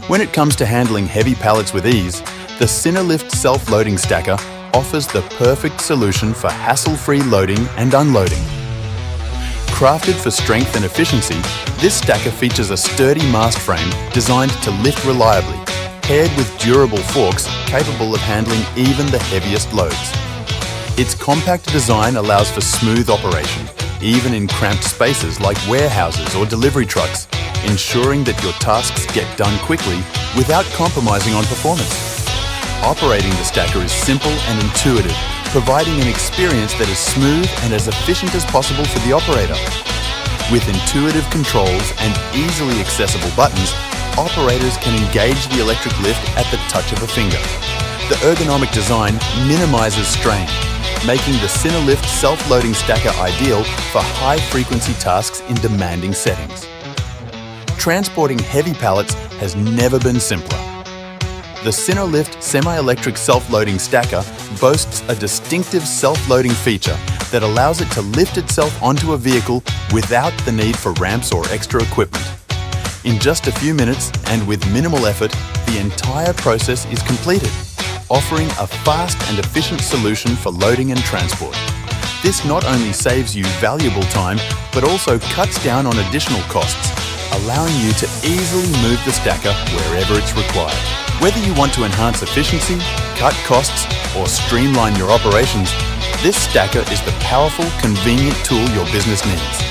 When it comes to handling heavy pallets with ease, the SES Self-Loading Stacker offers the perfect solution for hassle-free loading and unloading. Crafted for strength and efficiency, this stacker features a sturdy mast frame designed to lift reliably, paired with durable forks capable of handling even the heaviest loads. Its compact design allows for smooth operation, even in cramped spaces like warehouses or delivery trucks, ensuring that your tasks get done quickly without compromising on performance. Operating the stacker is simple and intuitive, providing an experience that is smooth and as efficient as possible for the operator. With intuitive controls and easily accessible buttons, operators can engage the electric lift at the touch of a finger. The ergonomic design minimizes strain, making the SES Self-Loading Stacker ideal for high-frequency tasks in demanding settings. Transporting heavy pallets has never been simpler. The SES Semi-Electric Self-Loading Stacker boasts a distinctive self-loading feature that allows it to lift itself onto a vehicle without the need for ramps or extra equipment. In just a few minutes and with minimal effort, the entire process is completed, offering a fast and efficient solution for loading and transport. This not only saves you valuable time, but also cuts down on additional costs, allowing you to easily move the stacker wherever it's required. Whether you want to enhance efficiency, cut costs, or streamline your operations, this stacker is the powerful, convenient tool your business needs.